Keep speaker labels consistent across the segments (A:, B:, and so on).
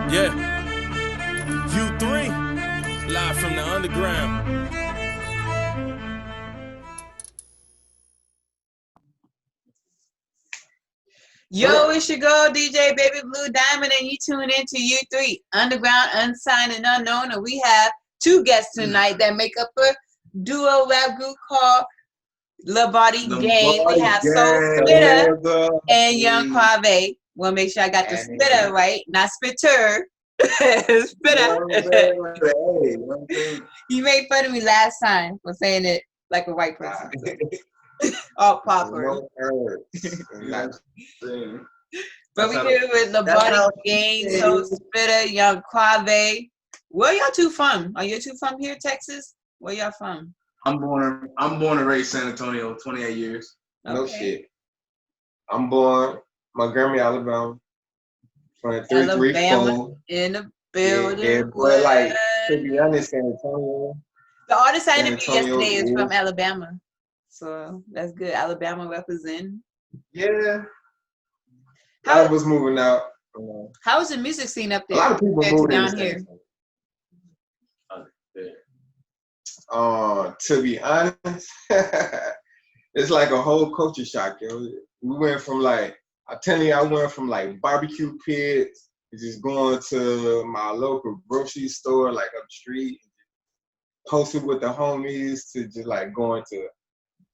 A: Yeah, U3, live from the underground.
B: Yo, it's your girl DJ Baby Blue Diamond, and you tune into U3 Underground, Unsigned, and Unknown. And we have two guests tonight that make up a duo rap group called Lombardi G. We have Soul Spitta and Young Quave. Well, make sure I got the Spitta right, not Spitter. Spitta. You made fun of me last time for saying it like a white person. All proper. But we here with Lombardi G, Soul Spitta, Young Quave. Where y'all two from? Are you two from here, Texas? Where y'all from?
C: I'm born and raised San Antonio, 28 years.
B: Okay.
D: No shit. I'm born Montgomery, Alabama. 2334.
B: In the building.
D: Yeah, but like to be honest, San Antonio.
B: The artist I interviewed yesterday is from Alabama. So that's good. Alabama representing.
D: Yeah. I was moving out.
B: How is the music scene up there?
D: A lot of people moving
B: down here.
D: To be honest, it's like a whole culture shock, yo. We went from like, I'm telling you, I went from like barbecue pits, just going to my local grocery store, like up the street, posted with the homies, to just like going to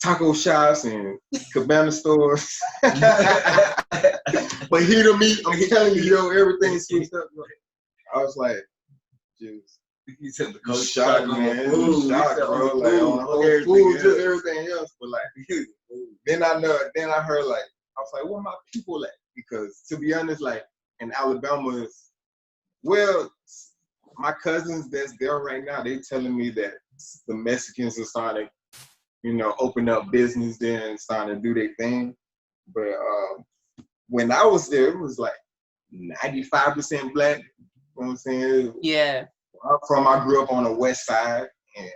D: taco shops and cabana stores. But here to me, I'm telling you, yo, everything switched up. I was like, just.
C: He said the
D: shock, man. Shock, bro. Like on the whole food, just everything else. But like, then I heard like, I was like, where my people at? Because to be honest, like in Alabama, well, my cousins that's there right now, they telling me that the Mexicans are starting to, open up business there and starting to do their thing. But when I was there, it was like 95% black. You know what I'm saying?
B: Yeah.
D: I grew up on the west side, and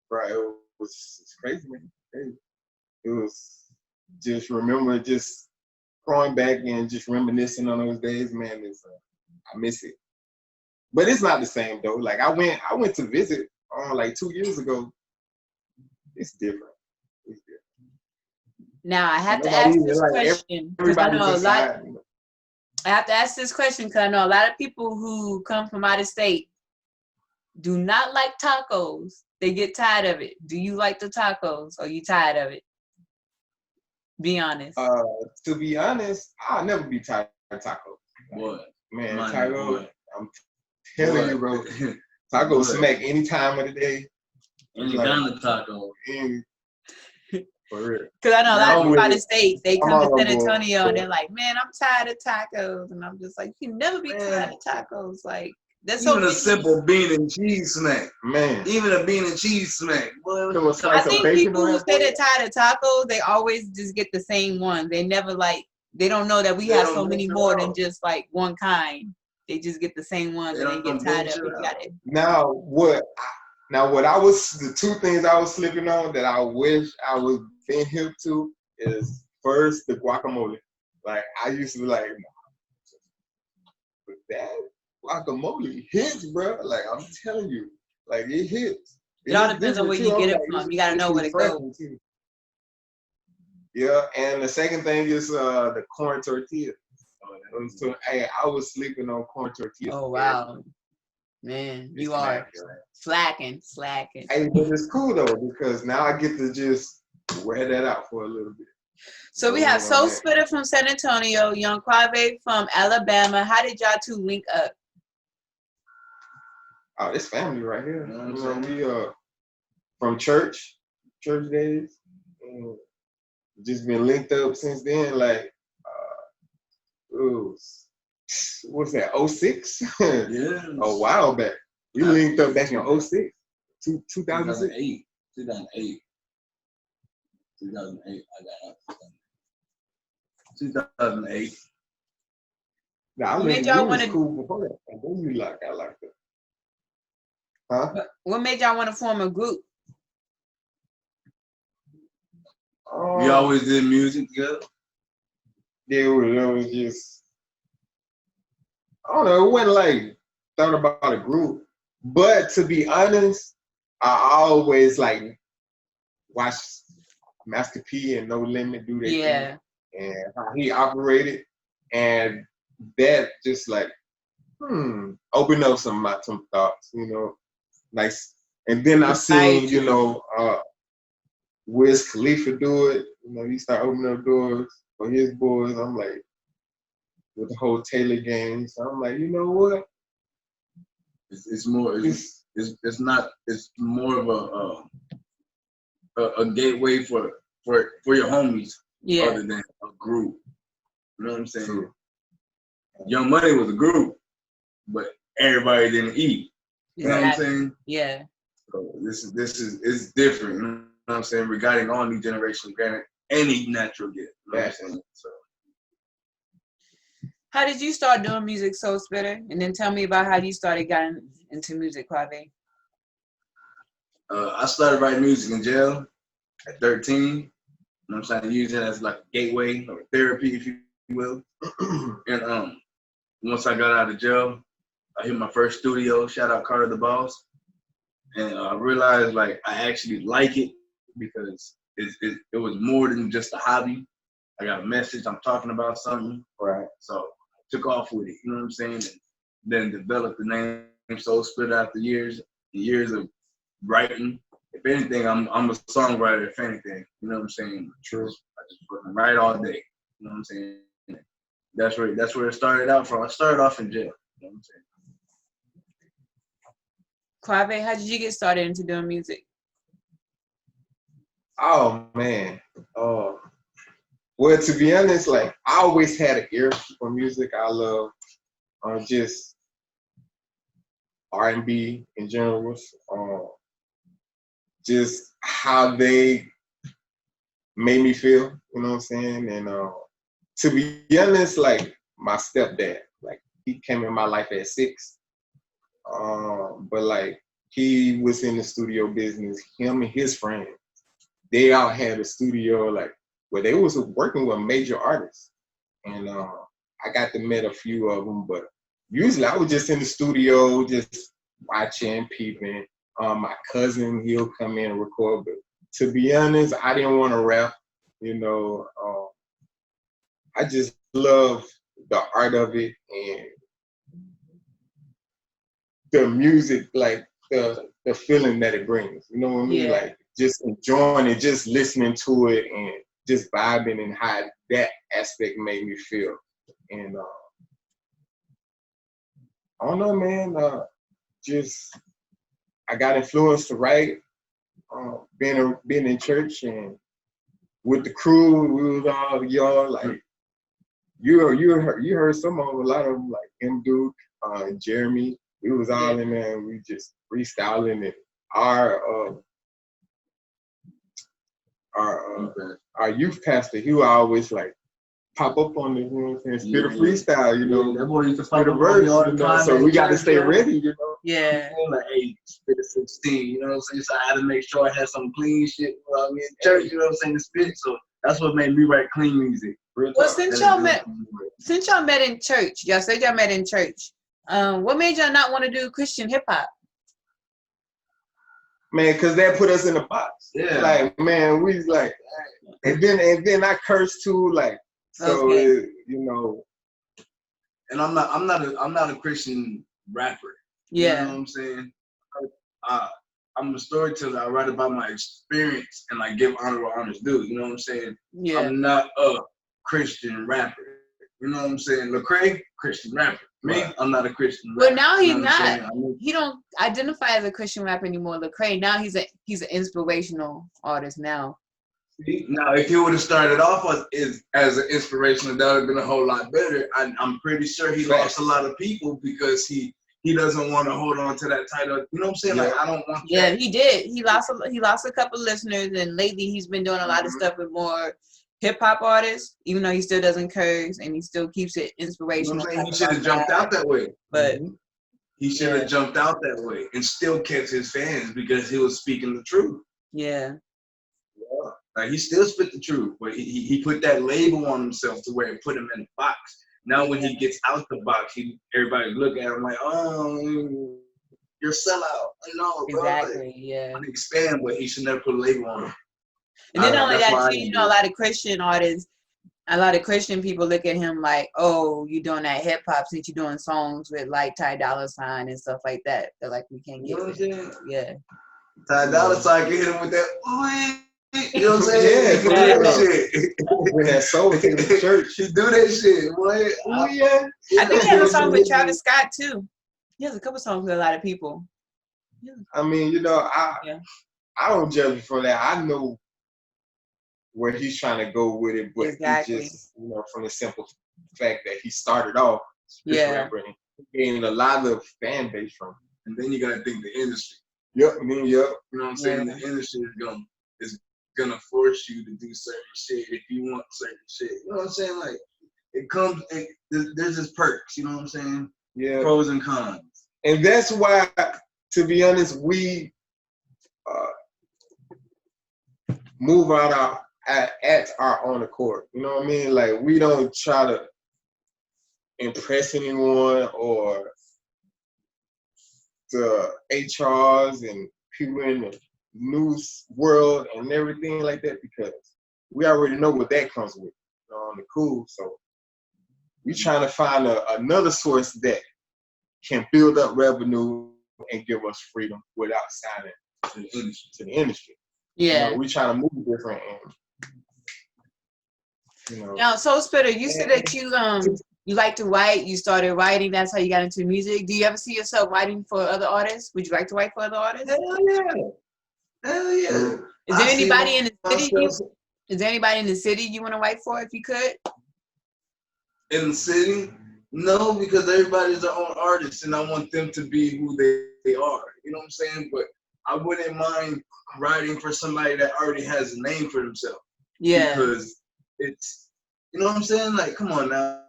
D: bro, it was crazy, man. Crazy. It was just remember just going back and just reminiscing on those days, man. I miss it, but it's not the same though. Like I went to visit like 2 years ago. It's different. It's different.
B: Now I have to ask this question because I know a lot. I have to ask this question because I know a lot of people who come from out of state do not like tacos. They get tired of it. Do you like the tacos? Or are you tired of it? Be honest.
D: To be honest, I'll never be tired of tacos.
C: What?
D: Man, tacos, I'm telling you, bro. Tacos smack any time of the day.
C: Any kind of taco.
D: For real.
B: Because I know a lot of people out of state, they come to San Antonio and they're like, man, I'm tired of tacos. And I'm just like, you can never be tired of tacos. Like, that's
C: even a simple bean and cheese snack.
D: Man.
C: Even a bean and cheese snack.
B: I think people who say they're tired of tacos, they always just get the same one. They never they don't know that we have so many more than just like one kind. They just get the same ones and they get tired of it.
D: Now what I was, the two things I was slipping on that I wish I was been hip to is first the guacamole. Like I used to be like, but that guacamole hits, bro. Like I'm telling you, like it hits.
B: It all depends on where you get it from. You gotta know where to go.
D: Yeah, and the second thing is the corn tortilla. So, hey, I was sleeping on corn tortillas.
B: Oh wow. Man, you are slacking.
D: Hey, but it's cool though because now I get to just wear that out for a little bit.
B: So we have Soul Spitta from San Antonio, Young Quave from Alabama. How did y'all two link up?
D: Oh, this family right here. We from church days. Just been linked up since then. Like, what's that? 06?
C: Yeah.
D: A while back. We linked up back in 06. 2008.
C: 2008. I got out. 2008.
D: Nah, I made y'all want to cool before that. And then you like that. Huh?
B: What made y'all want to form a group?
C: We always did music together.
D: It was just I don't know, it wasn't like thought about a group. But to be honest, I always like watch Master P and No Limit do their thing and how he operated. And that just like, opened up some thoughts, you know, nice. And then I seen, you know, Wiz Khalifa do it. You know, he started opening up doors for his boys. I'm like, with the whole Taylor gang. So I'm like, you know what?
C: It's more of a gateway for your homies other than a group. You know what I'm saying? True. Young Money was a group, but everybody didn't eat. You know what I'm saying?
B: Yeah.
C: So this is different. You know what I'm saying? Regarding all new generations, granted, any natural gift. You know what I'm saying? So.
B: How did you start doing music, Soul Spitter? And then tell me about how you started getting into music, Quave.
C: I started writing music in jail at 13. You know what I'm saying? Using it as like a gateway or therapy, if you will. And once I got out of jail, I hit my first studio. Shout out Carter the Boss. And I realized like I actually like it because it was more than just a hobby. I got a message. I'm talking about something. Right. So I took off with it. You know what I'm saying? And then developed the name Soul Spitter after years of writing. If anything, I'm a songwriter. If anything, you know what I'm saying? True. I just fucking write all day. You know what I'm saying? That's where it started out from. I started off in jail. You know what I'm saying?
B: Quave, how did you get started into doing music?
D: Oh man. Well, to be honest, like I always had an ear for music. I love just R&B in general. Just how they made me feel, you know what I'm saying? And to be honest, like my stepdad, like he came in my life at 6. But like he was in the studio business, him and his friends, they all had a studio like where they was working with major artists. And I got to meet a few of them, but usually I was just in the studio, just watching, peeping. My cousin, he'll come in and record, but to be honest, I didn't want to rap, you know. I just love the art of it and the music, like the feeling that it brings, you know what I mean? Like just enjoying it, just listening to it and just vibing and how that aspect made me feel. And I don't know, man, just I got influenced to write, being in church and with the crew, we was all young, like you heard some of them, a lot of them, like M. Duke, Jeremy. We was all in there and we just freestyling it. Our youth pastor, he would always like pop up on the, you know what I'm saying, spit a freestyle, you know. That boy used to spit a verse, you know, so we got to stay ready, you know.
B: Yeah.
C: Like, hey, spit a 16, you know what I'm saying? So I had to make sure I had some clean shit, you know what I mean, in church, you know what I'm saying, to spit. So that's what made me write clean music.
B: Well, since y'all met in church, y'all said y'all met in church. What made y'all not want to do Christian hip hop?
D: Man, cause that put us in a box. Yeah. Like, man, we was like, and then I cursed too, like, so you know.
C: And I'm not a Christian rapper.
B: Yeah.
C: You know what I'm saying? I'm a storyteller. I write about my experience and like give honor where honor's due. You know what I'm saying?
B: Yeah.
C: I'm not a Christian rapper. You know what I'm saying? Lecrae, Christian rapper. Me, I'm not a Christian rapper.
B: Well, now he's not. He don't identify as a Christian rapper anymore. Lecrae, now he's an inspirational artist now.
C: See? Now, if he would have started off as an inspirational, that would have been a whole lot better. I'm pretty sure he lost a lot of people because he doesn't want to hold on to that title. You know what I'm saying? Like, I don't want that.
B: Yeah, he did. He lost a couple listeners, and lately he's been doing a lot of stuff with more hip-hop artists, even though he still doesn't curse and he still keeps it inspirational.
C: You know, he should have jumped out that way.
B: But
C: he should have jumped out that way and still kept his fans because he was speaking the truth.
B: Yeah.
C: Like, he still spit the truth, but he put that label on himself to where it put him in a box. Now when he gets out the box, everybody look at him like, oh, you're a sellout. No, bro.
B: Exactly. Yeah.
C: I expand, but he should never put a label on him.
B: And then only that, too, you know, a lot of Christian artists, a lot of Christian people look at him like, oh, you doing that hip hop since you're doing songs with like Ty Dolla $ign and stuff like that. They're like, we can't get it. Yeah.
C: Ty Dolla $ign can hit him with that. You know what I'm saying?
D: Yeah,
C: that shit.
D: When that soul came to church,
C: he do that shit. Boy.
B: Oh yeah. I think he has a song with Travis Scott too. He has a couple songs with a lot of people. Yeah.
D: I mean, you know, I don't judge him for that. I know where he's trying to go with it, but
B: exactly.
D: He just, you know, from the simple fact that he started off rapper and he gained a lot of fan base from him.
C: And then you gotta think the industry.
D: Yep, I mean, yep.
C: You know what I'm saying? The industry is gonna force you to do certain shit if you want certain shit. You know what I'm saying? Like there's just perks, you know what I'm saying?
D: Yeah.
C: Pros and cons.
D: And that's why, to be honest, we move out at our own accord. You know what I mean? Like, we don't try to impress anyone or the HRs and people in the news world and everything like that, because we already know what that comes with on the cool. So we trying to find another source that can build up revenue and give us freedom without signing to the industry.
B: Yeah.
D: You know, we trying to move different and, you know.
B: Now, so Spitta, you said that you like to write, you started writing, that's how you got into music. Do you ever see yourself writing for other artists? Would you like to write for other artists?
C: Hell yeah. Hell yeah.
B: Is there anybody in the city? Is there anybody in the city you want to write for if you could?
C: In the city? No, because everybody's their own artist and I want them to be who they are. You know what I'm saying? But I wouldn't mind writing for somebody that already has a name for themselves.
B: Yeah.
C: Because it's, you know what I'm saying? Like, come on now.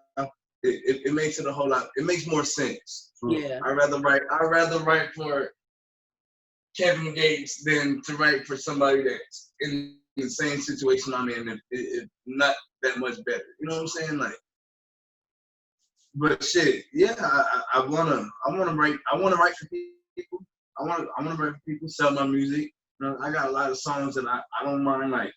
C: It makes it a whole lot. It makes more sense.
B: Yeah.
C: I'd rather write for Kevin Gates than to write for somebody that's in the same situation I'm in, if not that much better. You know what I'm saying? Like, but shit, yeah, I wanna write for people. I wanna write for people, sell my music. You know, I got a lot of songs that I don't mind. Like,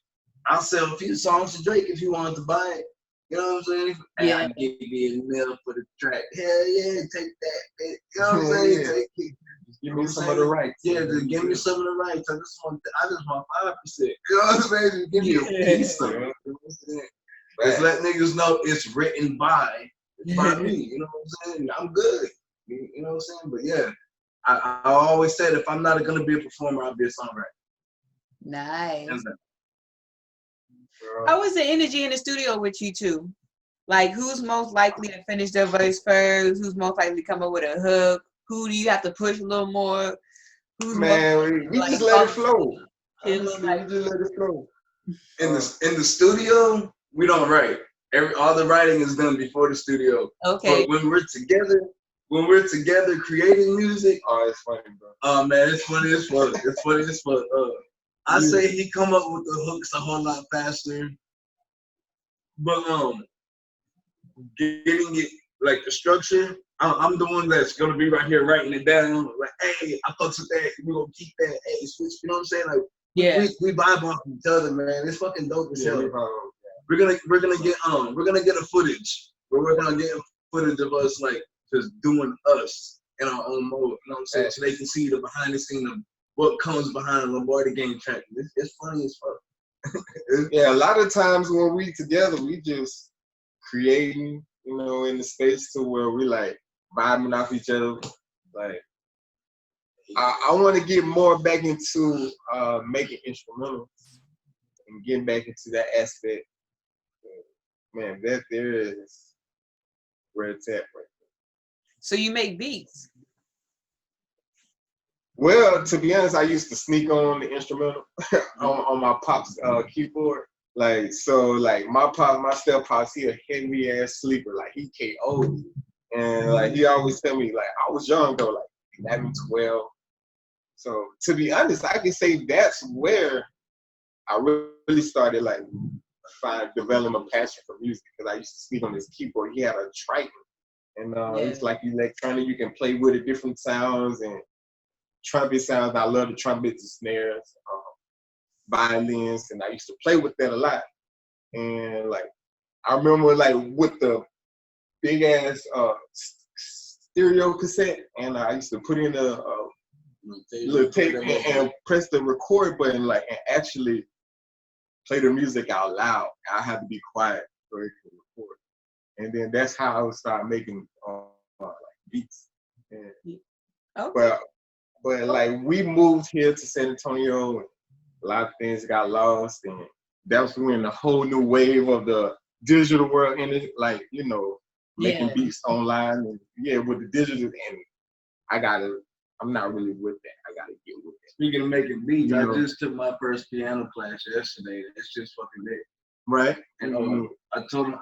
C: I'll sell a few songs to Drake if he wanted to buy it. You know what I'm saying?
B: Yeah.
C: I give you a mail for the track. Hell yeah, take that. You know what I'm saying?
D: Yeah.
C: Take it.
D: Give me some of the rights.
C: Yeah, just give me some of the rights. I just want 5%. You know what I'm saying? Just give me a piece of it. You know what I'm saying? Just let niggas know it's written by me. You know what I'm saying? I'm good. You know what I'm saying? But yeah, I always said if I'm not gonna be a performer, I'll be a songwriter.
B: Nice. How was the energy in the studio with you two? Like, who's most likely to finish their verse first? Who's most likely to come up with a hook? Who do you have to push a little more? Who's
D: Man, we just let it flow.
B: We
D: just let it flow.
C: In the studio, we don't write. All the writing is done before the studio.
B: Okay.
C: But when we're together creating music,
D: oh, it's funny, bro.
C: Oh man, it's funny as fuck. It's funny as fuck. I say he come up with the hooks a whole lot faster. But getting it like the structure, I'm the one that's gonna be right here writing it down. Like, hey, I fucks with that. We're gonna keep that. Hey, switch. You know what I'm saying? Like,
B: yeah,
C: we vibe off each other, man. It's fucking dope as hell. We're gonna get a footage. We're gonna get a footage of us like just doing us in our own mode. You know what I'm saying? So they can see the behind the scene of what comes behind a Lombardi Gang track. It's funny as fuck.
D: Yeah, a lot of times when we together, we just creating, you know, in the space to where we like vibing off each other. Like, I want to get more back into making instrumentals and getting back into that aspect. Man, that there is where it's at right there.
B: So you make beats?
D: Well, to be honest, I used to sneak on the instrumental on my pop's keyboard. Like, so like my step pops, he a heavy ass sleeper. Like, he KO'd. And like, he always tell me, like, I was young though, like 11, 12. So to be honest, I can say that's where I really started like develop a passion for music because I used to speak on this keyboard. He had a Triton, and it's like electronic. You can play with it, different sounds and trumpet sounds. I love the trumpets and snares, violins, and I used to play with that a lot. And like I remember like with the big ass stereo cassette, and I used to put in a little tape and press the record button, like, and actually play the music out loud. I had to be quiet so it could record. And then that's how I would start making like beats. And, but like we moved here to San Antonio, and a lot of things got lost, and that was when the whole new wave of the digital world ended, like, you know, making beats online, and with the digital, and I'm not really with that. I gotta get with that.
C: Speaking of making beats, I just took my first piano class yesterday. It's just fucking lit.
D: Right.
C: And I told him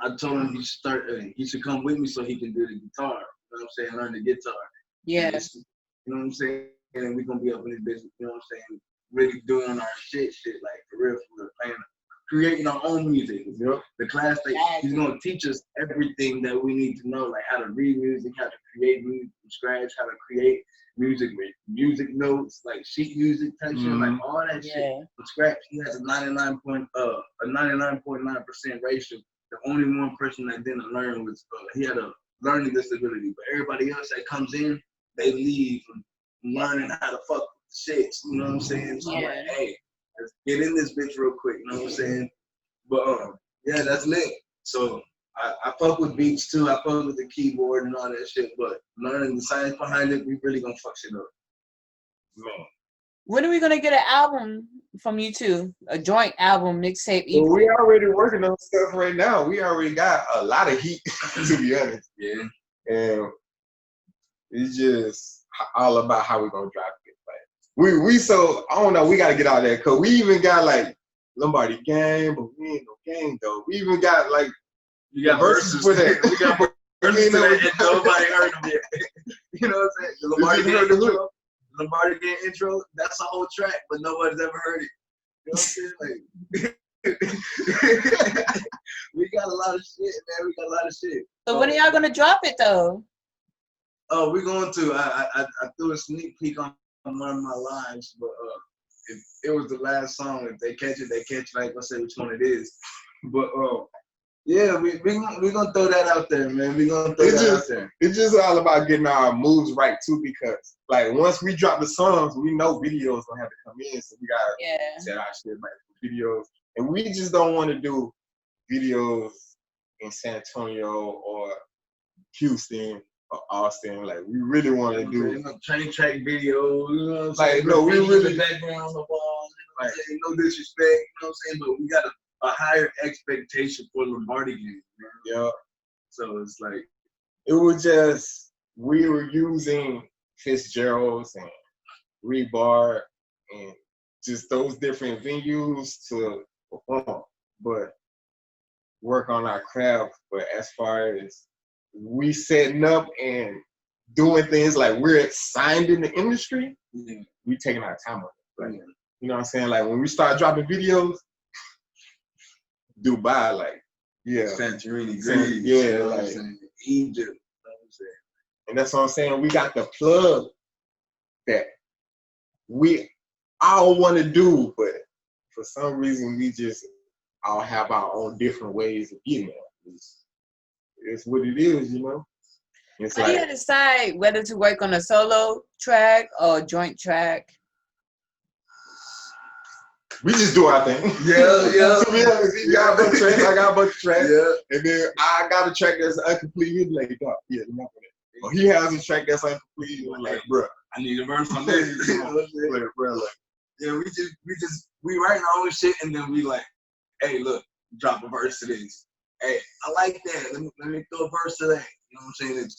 C: he should come with me so he can do the guitar. You know what I'm saying? Learn the guitar.
B: Yes.
C: You know what I'm saying? And we're gonna be up in this business, you know what I'm saying? Really doing our shit, like for real, playing, creating our own music.
D: Yep.
C: The class, he's gonna teach us everything that we need to know, like how to read music, how to create music from scratch, how to create music with music notes, like sheet music type shit, like all that shit from scratch. He has a 99.9% ratio. The only one person that didn't learn was he had a learning disability, but everybody else that comes in, they leave learning how to fuck with the shits. You know what I'm saying? So I'm like, hey, let's get in this bitch real quick. You know what I'm saying? But yeah, that's lit. So I fuck with beats too. I fuck with the keyboard and all that shit. But learning the science behind it, we really gonna fuck shit up. Man.
B: When are we gonna get an album from you two? A joint album, mixtape, EP?
D: Well, we already working on stuff right now. We already got a lot of heat, to be honest.
C: Yeah.
D: And it's just all about how we gonna drop it. Like we so I don't know. We gotta get out there because we even got like Lombardi Gang, but we ain't no gang though. We even got like
C: you got verses
D: for that.
C: We got verses for that, and nobody heard them yet. You know what I'm saying? The Lombardi Gang intro. Lombardi Gang intro, that's a whole track, but nobody's ever heard it. You know what I'm saying? Like, we got a lot of shit, man. We got a lot of shit.
B: So when are y'all gonna drop it though?
C: Oh, we're going to. I threw a sneak peek on one of my lives, but it was the last song. If they catch it, they catch it. I ain't gonna say which one it is. But yeah, we gonna throw that out there, man. We gonna throw that out there.
D: It's just all about getting our moves right too, because like once we drop the songs, we know videos gonna have to come in, so we gotta set our shit right for videos, and we just don't want to do videos in San Antonio or Houston or Austin. Like we really want to do
C: train track videos. You know what I'm
D: like
C: saying?
D: no, we really
C: the background on the wall. You know what I'm saying? No disrespect. You know what I'm saying? But we got a higher expectation for Lombardi G, man.
D: Yeah.
C: So it's like
D: it was just we were using Fitzgerald's and Rebar and just those different venues to perform, but work on our craft. But as far as we setting up and doing things like we're signed in the industry, we taking our time on it. Like, you know what I'm saying? Like when we start dropping videos, Dubai, like
C: Santorini, Greece,
D: like
C: Egypt. You know what I'm saying?
D: And that's what I'm saying. We got the plug that we all want to do, but for some reason we just all have our own different ways of getting there. It's what it is, you know. It's
B: How do you decide whether to work on a solo track or a joint track?
D: We just do our thing.
C: Yeah.
D: To be honest, he got a bunch of tracks, I got a bunch of tracks.
C: Yeah.
D: And then I got a track that's incomplete. He's like, not for that. Or he has a track that's incomplete. I'm like, bro,
C: I need a verse on this. You know what I'm saying?
D: Like, bro, like,
C: yeah, we write our own shit, and then we like, hey, look, drop a verse to this. Hey, I like that. Let me throw a verse to that. You know what I'm saying?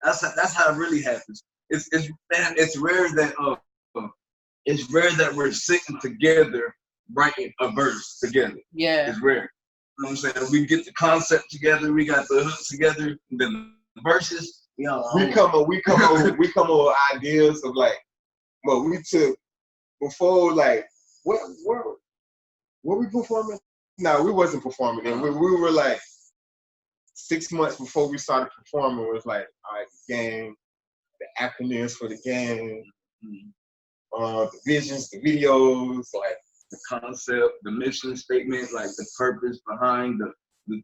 C: That's how it really happens. It's rare that we're sitting together writing a verse together.
B: Yeah.
C: It's rare. You know what I'm saying? We get the concept together, we got the hooks together, and then the verses, we come up with ideas of like, well, we took before like what we performing
D: No, we wasn't performing. And we were like 6 months before we started performing. It was like, all right, the game, the acronyms for the game, the visions, the videos, like
C: the concept, the mission statement, like the purpose behind the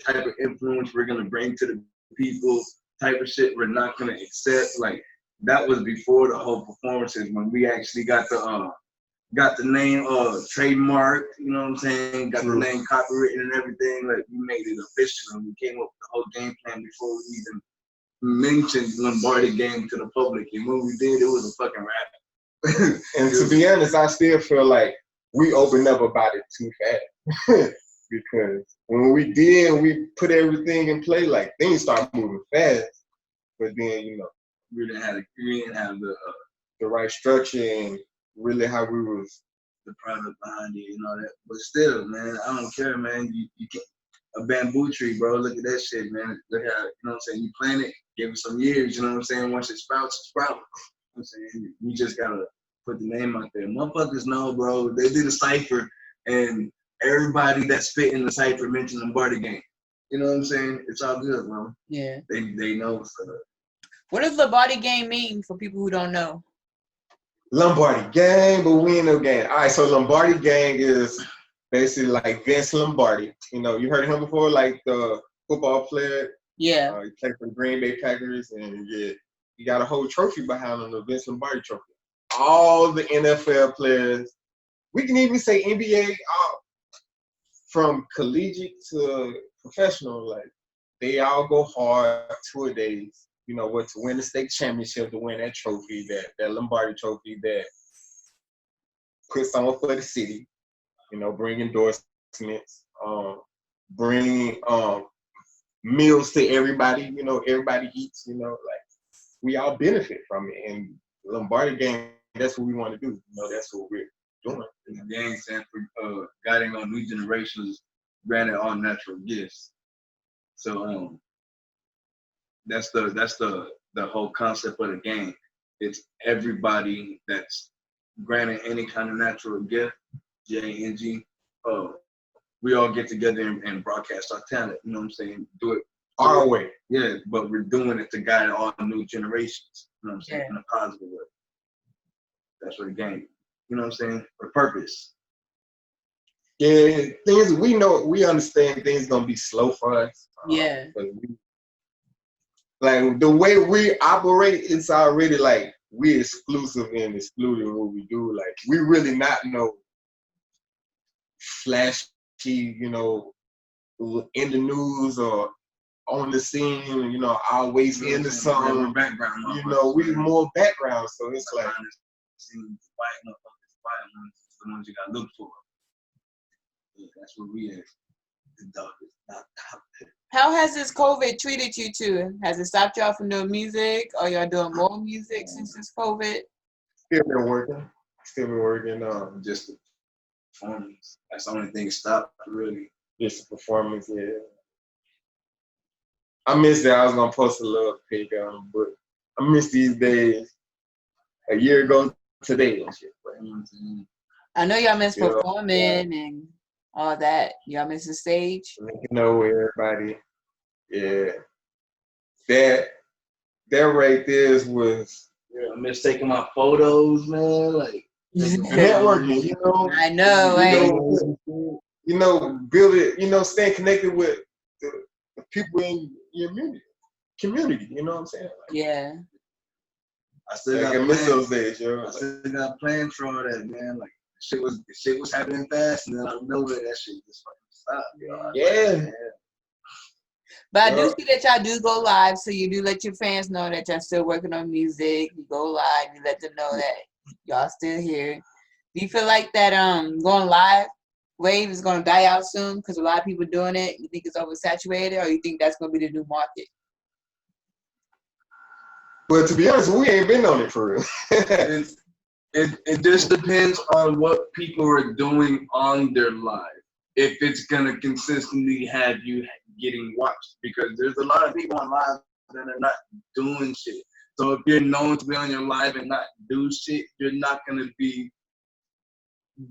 C: type of influence we're gonna bring to the people, type of shit we're not gonna accept. Like that was before the whole performances when we actually got the name trademarked, you know what I'm saying? Got the name copywritten and everything. Like we made it official and we came up with the whole game plan before we even mentioned Lombardi game to the public. And when we did, it was a fucking rap.
D: And to be honest, I still feel like we opened up about it too fast. Because when we put everything in play, like things start moving fast. But then, you know,
C: we didn't have
D: the right structure and really how we was
C: the product behind it and all that. But still, man, I don't care, man. You can't, a bamboo tree, bro. Look at that shit, man. Look how, you know what I'm saying? You plant it, give it some years, you know what I'm saying? Once it sprouts, it sprouts. You know what I'm saying? You just gotta put the name out there. Motherfuckers know, bro. They did a cipher and everybody that spit in the cipher mentioned Lombardi game. You know what I'm saying? It's all good, bro.
B: Yeah.
C: They know what's up.
B: What does Lombardi game mean for people who don't know?
D: Lombardi gang, but we ain't no gang. All right, so Lombardi gang is basically like Vince Lombardi. You know, you heard of him before, like the football player.
B: Yeah.
D: He played for the Green Bay Packers, and yeah, he got a whole trophy behind him, the Vince Lombardi trophy. All the NFL players, we can even say NBA, from collegiate to professional, like they all go hard 2 days. You know what, to win the state championship, to win that trophy, that Lombardi trophy that puts on for the city. You know, bring endorsements, bring meals to everybody. You know, everybody eats. You know, like we all benefit from it. And Lombardi gang, that's what we want to do. You know, that's what we're doing.
C: And the gang stands for guiding our new generations, granted all natural gifts. So that's the whole concept of the game. It's everybody that's granted any kind of natural gift, J-N-G. We all get together and broadcast our talent. You know what I'm saying? Do it
D: Our way.
C: Yeah, but we're doing it to guide all new generations. You know what I'm saying? In a positive way. That's what the game. You know what I'm saying? For purpose.
D: Yeah, things we know, we understand things gonna be slow for us.
B: Yeah.
D: Like the way we operate, it's already like we exclusive and excluded what we do. Like we really not no flashy, you know, in the news or on the scene, you know, always into something.
C: Background,
D: you know, we more background, so it's like
C: the ones you gotta look for. Yeah, that's what we are. The dog is not out there.
B: How has this COVID treated you two? Has it stopped y'all from doing music? Or y'all doing more music since this COVID?
D: Still been working.
C: Just the performance. That's the only thing stopped, really.
D: Just the performance, yeah. I miss that. I was gonna post a little pic, but I miss these days. A year ago today and shit.
B: I know y'all miss performing and all that. Y'all miss the stage?
D: You know, everybody. Yeah. That right there was.
C: Yeah, I miss taking my photos, man. Like
D: networking, you know.
B: I know,
D: you know, build it, you know, staying connected with the people in your community, you know what I'm saying? Like,
B: yeah.
C: I still
D: miss those days, yo.
C: I still got plans for all that, man. Like shit was happening fast, and then out of nowhere that shit just fucking stopped. You know?
D: Yeah.
B: But I do see that y'all do go live, so you do let your fans know that y'all still working on music. You go live, you let them know that y'all still here. Do you feel like that going live wave is gonna die out soon because a lot of people doing it? You think it's oversaturated, or you think that's gonna be the new market?
D: But to be honest, we ain't been on it for real.
C: It just depends on what people are doing on their live. If it's gonna consistently have you getting watched, because there's a lot of people on live that are not doing shit. So if you're known to be on your live and not do shit, you're not gonna be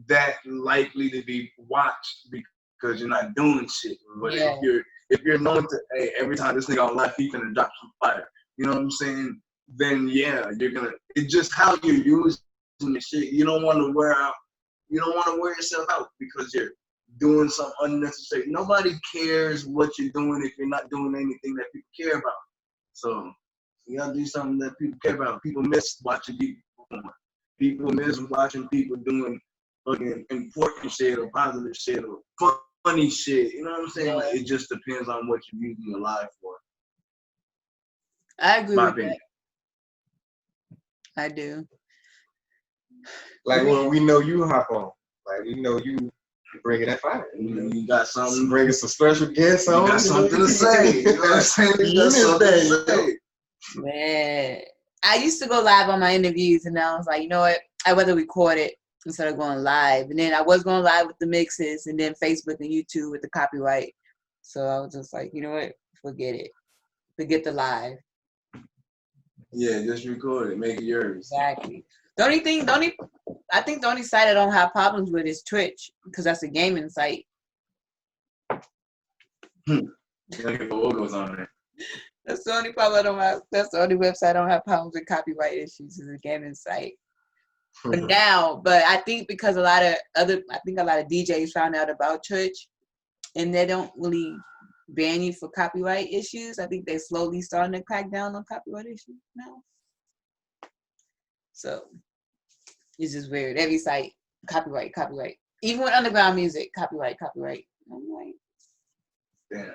C: that likely to be watched because you're not doing shit. But
B: Yeah.
C: if you're known to, hey, every time this nigga on live, he finna drop some fire. You know what I'm saying? Then yeah, you're gonna. It's just how you're using the shit. You don't want to wear out. You don't want to wear yourself out because you're doing something unnecessary. Nobody cares what you're doing if you're not doing anything that people care about. So you gotta do something that people care about. People miss watching people perform. People miss watching people doing fucking important shit or positive shit or funny shit. You know what I'm saying?
B: Yeah.
C: Like, it just depends on what you're using your life for.
B: I agree
C: My
B: with
C: opinion.
B: that. I do.
D: Like when we know you hop on, like we know you bringing that fire.
C: You got something.
D: Bringing some special guests on.
C: You got something to say. You know what I'm saying? You got something to say.
B: Man, I used to go live on my interviews, and I was like, you know what? I'd rather record it instead of going live. And then I was going live with the mixes, and then Facebook and YouTube with the copyright. So I was just like, you know what? Forget it. Forget the live.
C: Yeah, just record it. Make it yours.
B: Exactly. I think the only site I don't have problems with is Twitch, because that's a gaming site.
C: You gotta get the logos on there.
B: That's the only problem I don't have. That's the only website I don't have problems with copyright issues is a gaming site. But I think because a lot of DJs found out about Twitch, and they don't really ban you for copyright issues. I think they're slowly starting to crack down on copyright issues now. So it's just weird. Every site, copyright. Even with underground music, copyright. I'm like,
C: Damn.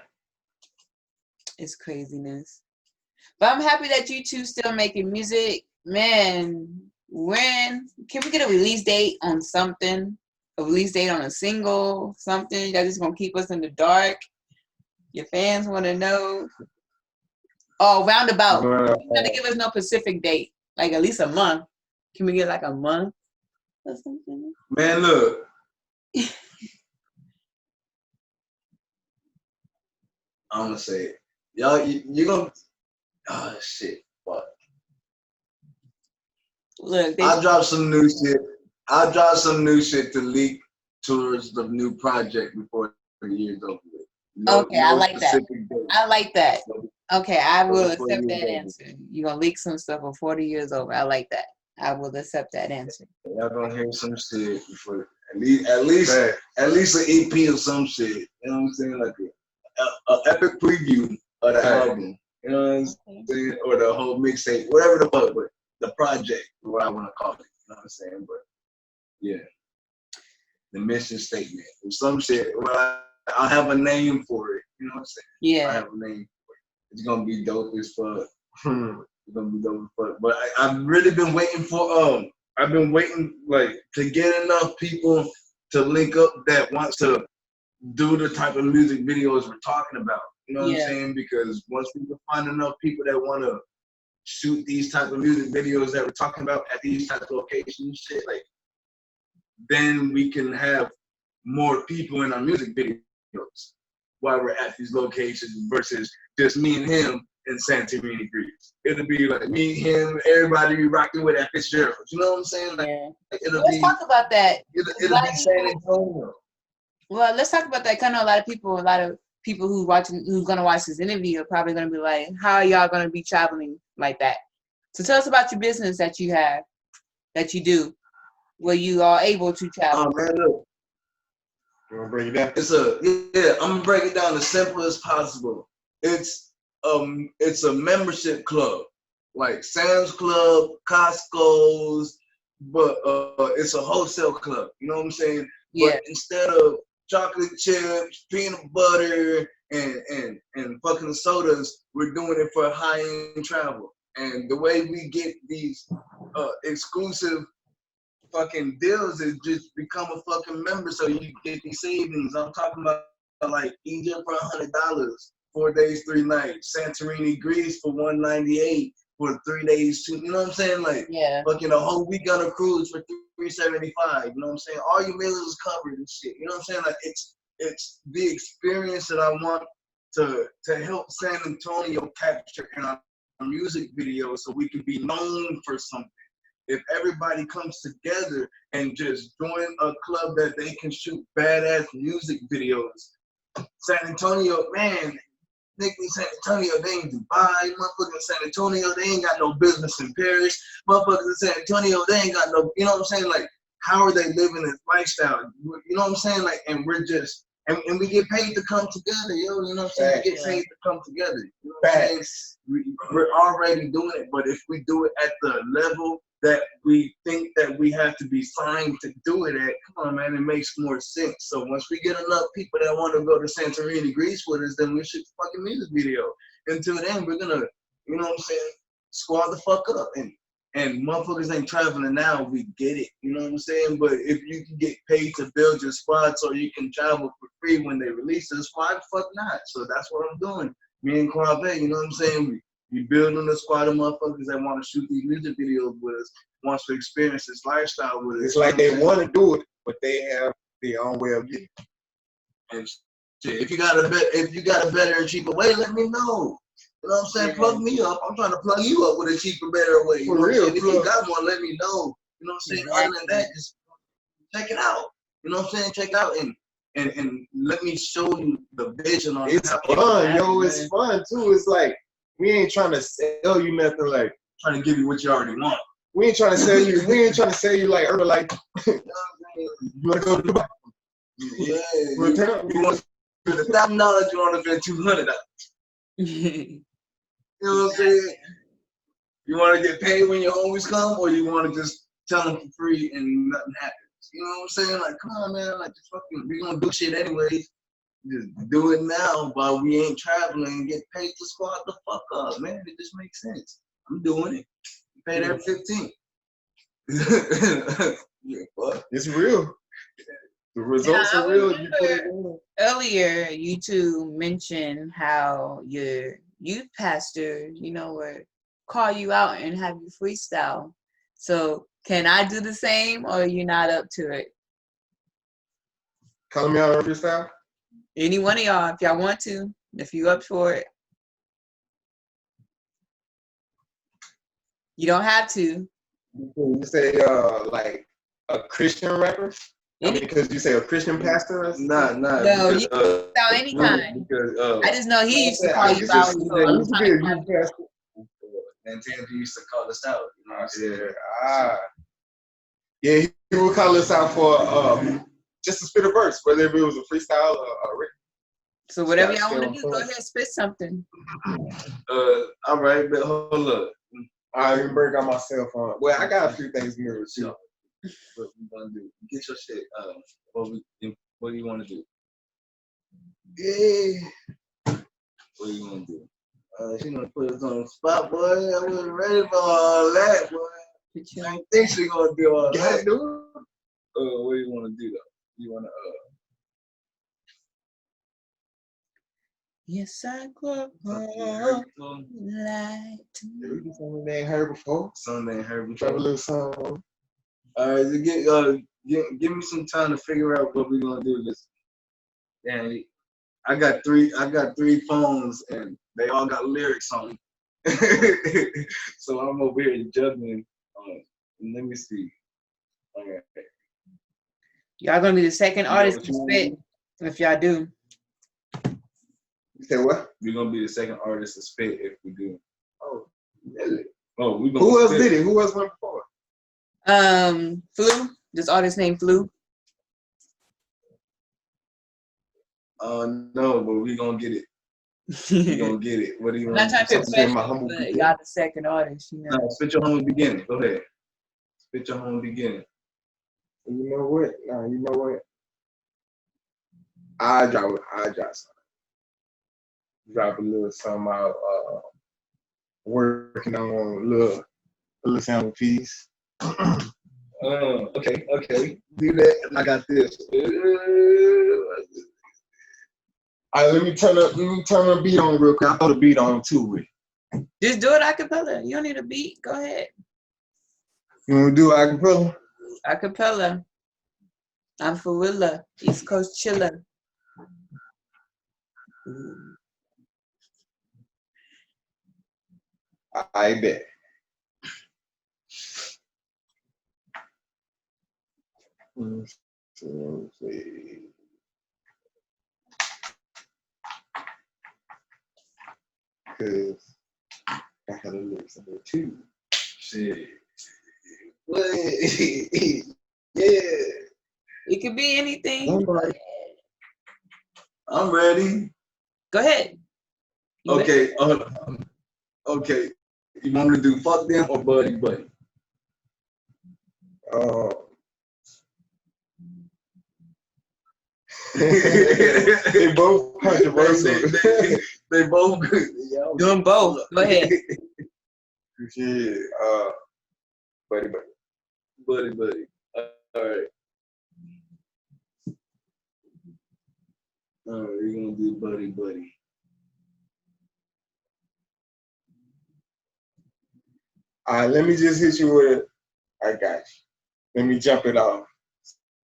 B: it's craziness. But I'm happy that you two still making music. Man, when can we get a release date on something? A release date on a single, something that's just gonna keep us in the dark. Your fans want to know. Oh, roundabout. You gotta give us no specific date, like at least a month. Can we get like a month or something?
C: Man, look. I'm gonna say it. Y'all, you gonna. Oh shit! Fuck.
B: Look,
C: I'll drop some new shit to leak towards the new project before the year's over with.
B: Okay, I like that.
C: Date.
B: I like that. Okay, I will
C: Before
B: accept
C: the
B: that
C: year's
B: answer. You're gonna leak some stuff before the year's over. I like that. I will accept that answer.
C: Y'all gonna hear some shit before at least an EP or some shit. You know what I'm saying? Like a epic preview of the album. You know what I'm saying? Or the whole mixtape, whatever the fuck, but the project, what I want to call it. You know what I'm saying? But yeah, the mission statement or some shit. Well, I have a name for it. You know what I'm saying?
B: Yeah.
C: I have a name for it. It's gonna be dope as fuck. It's gonna be dope as fuck. But I've really been waiting for I've been waiting like to get enough people to link up that wants to do the type of music videos we're talking about. You know what I'm saying? Because once we can find enough people that want to shoot these type of music videos that we're talking about at these type of locations, shit, like, then we can have more people in our music videos while we're at these locations versus just me and him in Santorini, Greece. It'll be like me, him, everybody be rocking with at Fitzgerald's. You know what I'm saying? Like,
B: Let's talk about that.
C: It'll be San Antonio.
B: Well, let's talk about that. Cause I know a lot of people who's gonna watch this interview are probably gonna be like, how are y'all gonna be traveling like that? So tell us about your business that you have, that you do, where you are able to travel.
C: Oh man, look.
D: You wanna break it down?
C: I'm gonna break it down as simple as possible. It's a membership club, like Sam's Club, Costco's, but it's a wholesale club. You know what I'm saying?
B: Yeah.
C: But instead of chocolate chips, peanut butter, and fucking sodas, we're doing it for high-end travel. And the way we get these exclusive fucking deals is just become a fucking member so you get these savings. I'm talking about like Egypt for $100, 4 days, 3 nights. Santorini, Greece for $198 for 3 days, 2. You know what I'm saying? Like, fucking a whole week on a cruise for $375. You know what I'm saying? All your meals is covered and shit. You know what I'm saying? Like, it's the experience that I want to help San Antonio capture in our music videos so we can be known for something. if everybody comes together and just join a club that they can shoot badass music videos. San Antonio, man, nigga in San Antonio, they ain't Dubai. Motherfuckers in San Antonio, they ain't got no business in Paris. Motherfuckers in San Antonio, they ain't got no, you know what I'm saying? Like, how are they living this lifestyle? You know what I'm saying? Like, and we're just, and we get paid to come together, yo. You know what I'm saying? We get paid to come together. You know what I'm saying? We're already doing it, but if we do it at the level that we think that we have to be signed to do it at, come on, man, it makes more sense. So once we get enough people that want to go to Santorini, Greece with us, then we shoot a fucking music video. Until then, we're gonna, you know what I'm saying, squad the fuck up. And motherfuckers ain't traveling now, we get it, you know what I'm saying? But if you can get paid to build your squad so you can travel for free when they release this, why the fuck not? So that's what I'm doing. Me and Quave, you know what I'm saying? We building a squad of motherfuckers that want to shoot these music videos with us, wants to experience this lifestyle with us.
D: It's like they want to do it, but they have their own way of getting it.
C: And shit, if you got a better and cheaper way, let me know. You know what I'm saying? Plug me up. I'm trying to plug you up with a cheaper, better way. You know what I'm saying? If you got one, let me know. You know what I'm saying? Other than that, just check it out. You know what I'm saying? Check it out and let me show you the vision on it.
D: It's fun, yo. It's fun too. It's like we ain't trying to sell you nothing. Like
C: trying to give you what you already want.
D: We ain't trying to sell you. We ain't trying to sell you like Urban. Like you wanna go to Dubai?
C: Yeah. You want to spend $1,000? You want to spend $200? You know what I'm saying? You want to get paid when your homies come, or you want to just tell them for free and nothing happens? You know what I'm saying? Like, come on, man. Like, just fucking, we gonna do shit anyways. Just do it now while we ain't traveling and get paid to squad the fuck up, man. It just makes sense. I'm doing it. Paid every 15. Yeah, fuck.
D: It's real. The results are real. You put it in.
B: Earlier, you two mentioned how your youth pastor, would call you out and have you freestyle. So can I do the same, or are you not up to it?
D: Calling me out on freestyle?
B: Any one of y'all, if y'all want to, if you up for it. You don't have to.
D: You say like a Christian rapper? I mean, because you say a Christian pastor?
C: Nah.
B: No, you can freestyle anytime.
C: Because,
B: I just know he used to call you out.
D: I used to be a youth pastor.
C: And Tangy used to call us out. You know what I'm saying?
D: Yeah, he would call us out for just to spit a verse, whether it was a freestyle or a written.
B: So whatever y'all want to do, go ahead, spit something.
C: All right, but hold up.
D: I even break out my cell phone. Well, I got a few things in here too.
C: What we gonna do? Get your shit. What do you want to do?
D: Yeah.
C: What do you want to do? She gonna put us on the spot, boy. I wasn't ready for all that, boy. I don't think she gonna do all that.
D: Do it.
C: What do you want to do though? You want to
B: Yes, I grow like
D: Something they ain't heard before.
C: Something they ain't heard
D: Drop a
C: before.
D: little song.
C: All right, give me some time to figure out what we're gonna do. This, and I got three phones and they all got lyrics on them. So I'm over here juggling. Let me see. All right.
B: y'all gonna be the second artist to spit if y'all do.
D: You say what?
C: We're gonna be the second artist to spit if we do.
D: Oh, really?
C: Oh, we gonna.
D: Who else did it? Who else went before?
B: Flu. This artist named Flu.
C: No, but we gonna get it. We gonna get it. What do you want?
B: I'm not trying to
D: my humble
B: but
D: beginning.
B: y'all the second artist,
C: No, spit your humble beginning. Go ahead. Spit your humble beginning.
D: You know what? Nah, you know what? I drop something. Drop a little something out. Working on a little sample piece.
C: Okay. Do that. I got this.
D: All right, let me turn the beat on real quick. I throw the beat on too. With.
B: Just do it acapella. You don't need a beat. Go ahead.
D: You wanna do acapella?
B: Acapella. I'm for Willa. East Coast chiller.
D: I bet. Cause I had a lyrics in there too.
C: Shit.
D: What? Yeah.
B: It could be anything.
D: Lombard.
C: I'm ready.
B: Go ahead. You ready?
C: Okay. Okay. You want me to do fuck them or buddy buddy?
D: They both controversial.
C: They both good.
B: Doing both. Go ahead.
D: Shit. Buddy.
C: Buddy buddy. All right. All right, you're gonna do buddy buddy.
D: Let me just hit you with it. I got you. Let me jump it off.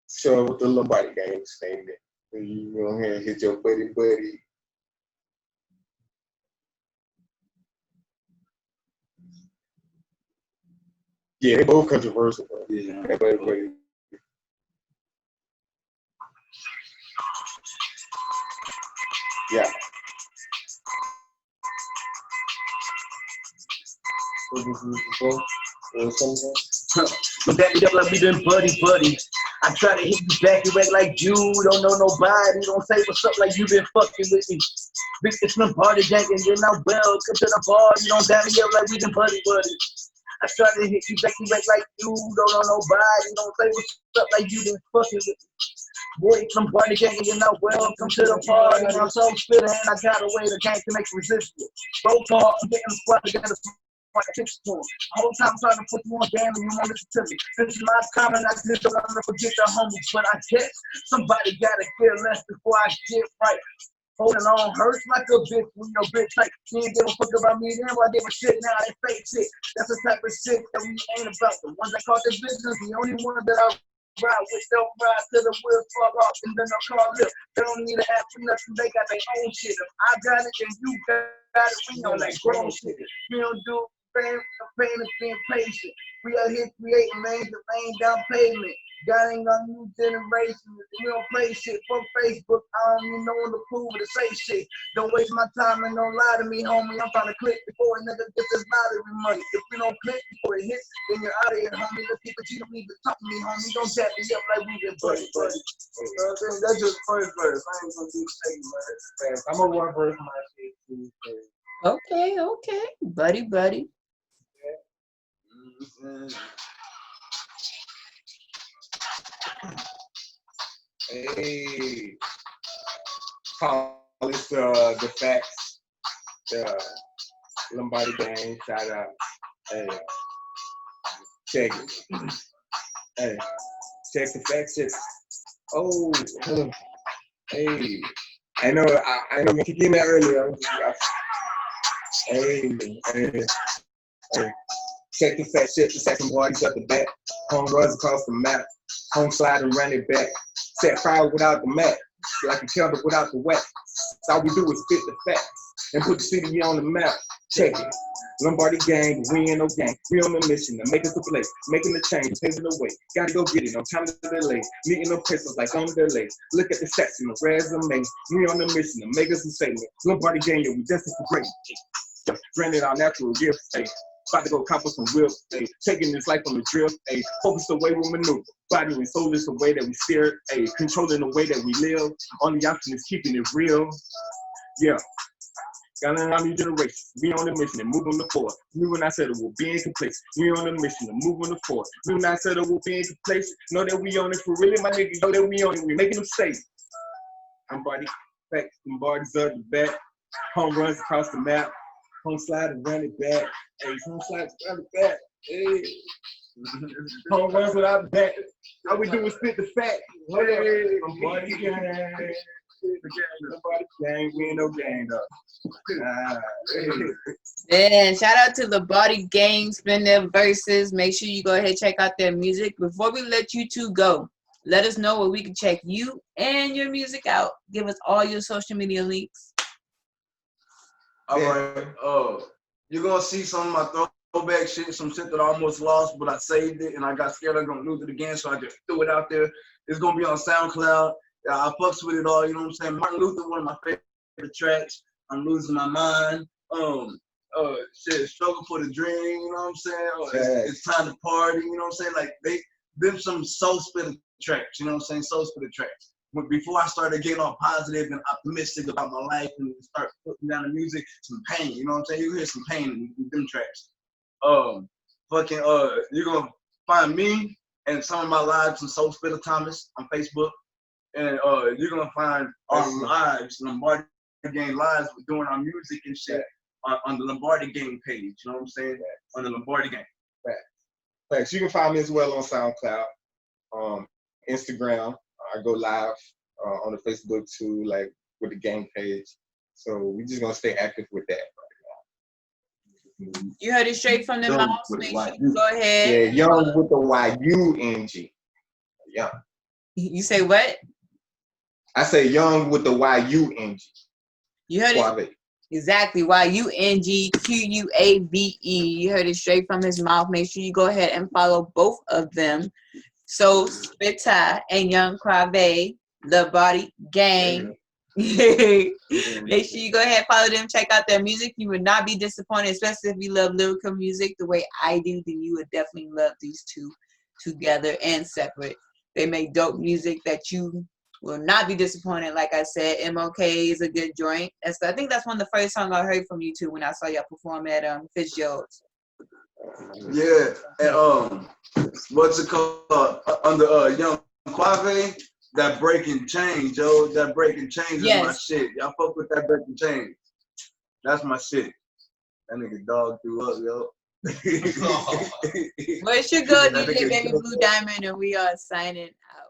D: So with the Lombardi game saying that. You go ahead and hit your buddy. Yeah, they both controversial, bro.
C: Yeah.
D: That buddy. Yeah. What this is before?
E: But back it up like we been buddy. I try to hit you back, you act like you don't know nobody. Don't say what's up like you been fucking with me. Bitch, it's Lombardi Gang and you're not welcome to the bar. You don't dab me up like we been buddy. I try to hit you back, you act like you don't know nobody. Don't say what's up like you been fucking with me. Boy, it's Lombardi Gang and you're not welcome to the party. I'm so Spitta and I got a way to gang to make resistance. Roll call, I'm getting the squad together. Whole time trying to put you on game and you won't listen to me. This is my time and I just don't want to forget the homies. But I guess somebody gotta get less before I get right. Holding on hurts like a bitch when your bitch like she ain't give a fuck about me then I give a shit now they fake shit. That's the type of shit that we ain't about. The ones that caught the business, the only one that I ride with don't ride till the wheels fall off and then I'll call it. They don't need to ask for nothing, they got their own shit. If I got it, then you got it. We on that grown shit. We don't do pain is being patient. We out here creating lanes that laying down pavement. God ain't got new generation. We don't play shit. Fuck Facebook. I don't even know when to prove or to say shit. Don't waste my time and don't lie to me, homie. I'm trying to click before a nigga gets his lottery money. If we don't click before it hits, then you're out of here, homie. Let's keep it. You don't even talk to me, homie. Don't tap me up like we been buddy.
D: That's just first verse. I ain't gonna do second verse. I'm gonna one verse my shit too.
B: Okay. Buddy.
D: Hey, call this the facts, the Lombardi Gang. Shout out. Hey, check it. Hey, check the facts. Shit. Oh, hey, I know we keep getting that earlier. Hey. Check the fat shit, the second parties at the back. Home runs across the map. Home slide and run it back. Set fire without the mat. Like a candle without the wax. All we do is spit the facts and put the city on the map. Check it. Lombardi Gang, we ain't no gang. We on a mission to make us a place. Making the change, paving the way. Gotta go get it, no time to delay. Meeting no pesos like on the delay. Look at the stats in the resume. We on a mission to make us a statement. Lombardi Gang, yeah, we destined for great. Granted, our natural gifts, hey. About to go cop us some whips, ayy. Taking this life on the drift, ayy. Focus the way we maneuver. Body and soul is the way that we steer, ayy. Controlling the way that we live. Only option is keeping it real. Yeah. Got a new generation. We on a mission and moving the forward. We will not settle, we'll be in place. We on a mission and moving the forward. We will not settle, we'll be in place. Know that we on it for really, my nigga. Know that we on it. We making them safe. I'm body back. Lombardi's up the back. Home runs across the map. Home slide and run it back. Hey, home slide and run it back. Hey. Home runs without the back. All we do is spit the fact. Hey, Lombardi Gang. Lombardi Gang, we ain't no gang though.
B: And shout out to the Lombardi Gang, spin their verses. Make sure you go ahead and check out their music. Before we let you two go, let us know where we can check you and your music out. Give us all your social media links.
C: All right. You're gonna see some of my throwback shit, some shit that I almost lost, but I saved it and I got scared I'm gonna lose it again, so I just threw it out there. It's gonna be on SoundCloud. I fucks with it all, you know what I'm saying? Martin Luther, one of my favorite tracks. I'm losing my mind. Shit, struggle for the dream, you know what I'm saying? It's time to party, you know what I'm saying? Like them some soul splitter tracks, you know what I'm saying? Soul splitter tracks. But before I started getting all positive and optimistic about my life and start putting down the music, some pain, you know what I'm saying? You hear some pain in them tracks. You're gonna find me and some of my lives in Soul Spitter Thomas on Facebook. And you're gonna find our lives, Lombardi Gang lives, we're doing our music and shit on the Lombardi Gang page, you know what I'm saying? On the Lombardi Gang.
D: Thanks. You can find me as well on SoundCloud, Instagram. I go live on the Facebook too, like with the gang page. So we just gonna stay active with that right now.
B: You heard it straight from the mouth. Make sure you go ahead.
D: Yeah, Young with the Y-U-N-G. Young.
B: You say what?
D: I say Young with the Y-U-N-G.
B: You heard
D: Quave.
B: it exactly. Y-U-N-G-Q-U-A-V-E. You heard it straight from his mouth. Make sure you go ahead and follow both of them. So Spitta and Young Quave, Lombardi Gang. Make sure you go ahead and follow them. Check out their music. You would not be disappointed, especially if you love lyrical music the way I do. Then you would definitely love these two together and separate. They make dope music that you will not be disappointed. Like I said, MOK is a good joint. I think that's one of the first songs I heard from you two when I saw y'all perform at Fitzgerald's.
C: Yeah, and what's it called? Under Young Quave, that breaking change, yo. That breaking change is my shit. Y'all fuck with that breaking change. That's my shit. That nigga dog threw up, yo.
B: Well, it should go, DJ Baby Blue Diamond, and we are signing out.